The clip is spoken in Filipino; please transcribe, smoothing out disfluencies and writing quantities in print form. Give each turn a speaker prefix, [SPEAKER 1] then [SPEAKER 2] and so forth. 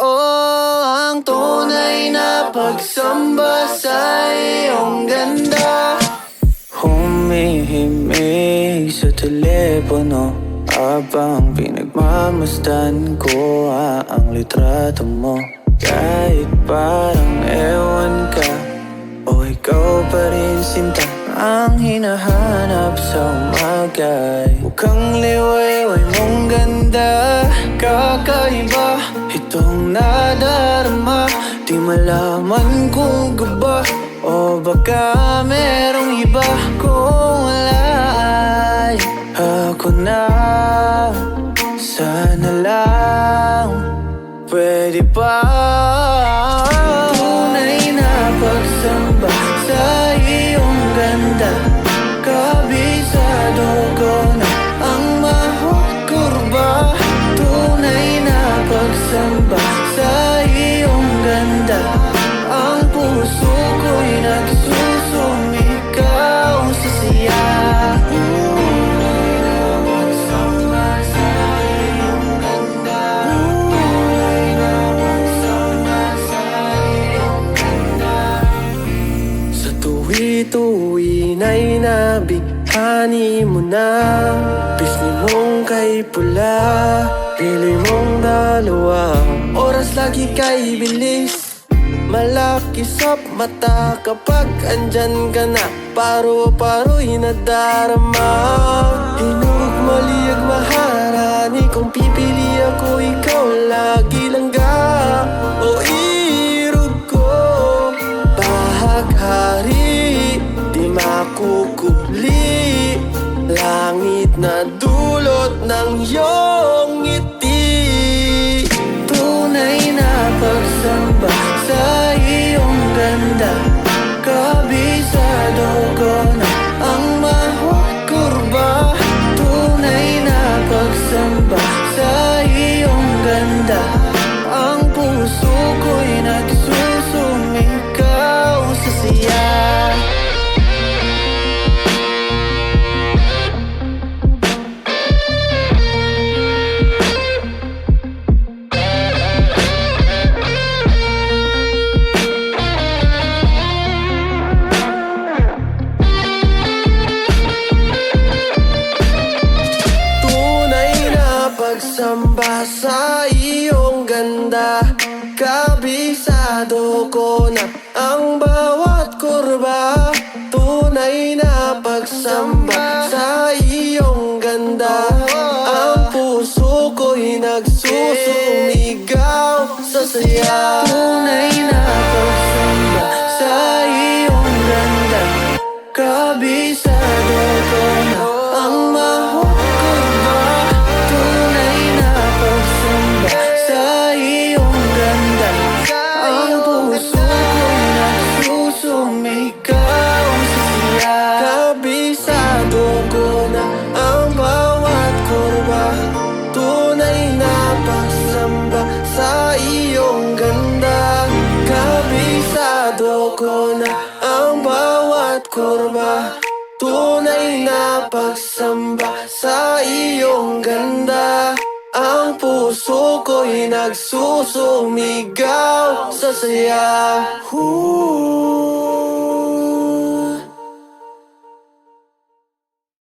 [SPEAKER 1] ang tunay na pagsamba sa iyong ganda. Humihimig sa telepono habang pinagmamasdan ko ang litrato mo. Kahit parang ewan ka o ikaw pa rin sinta ang hinahanap sa umagay. Mukhang liwayway mong ganda, kakaiba itong nadarama. Di malaman kung gaba o baka merong iba. Kung wala ay ako na. Sana lang pwede pa. Tunay na pagsamba sa iyong ganda, kabisado ko na ang mahal kurba. Tunay na pagsamba sa iyong ganda, ang puso ko'y nagsusumikaw sa siya. Tuwi na'y nabighani mo na. Pisngi mong kay pula, pili mong dalawa. Oras lagi kay bilis, malaki sa mata kapag andyan ka na. Paro-paro'y nadarama. Hinug maliyag maharani, kung pipili ako ikaw lagi lang ga. O irog ko bahaghari, di makukubli. Langit na dulot ng iyong ngiti. Tunay na pagsamba sa iyong ganda, kabisado ko na ang mahal kurba. Tunay na pagsamba sa iyong ganda, ang puso ko'y nagsusumikaw sa siya. Pagsamba sa iyong ganda, kabisado ko na ang bawat kurba. Tunay na pagsamba sa iyong ganda, ang puso ko'y nagsusumigaw sa saya. Tunay na pagsamba sa iyong ganda, kabisado ko na ang mahal kurba. Tunay na pagsamba sa iyong ganda, ang puso ko'y nagsusumikaw sa siya. Kabisado ko na ang bawat kurba. Tunay na pagsamba sa iyong ganda, kabisado ko na ang bawat kurba. Tunay na pagsamba sa iyong ganda, ang puso ko'y nagsusumigaw sa saya.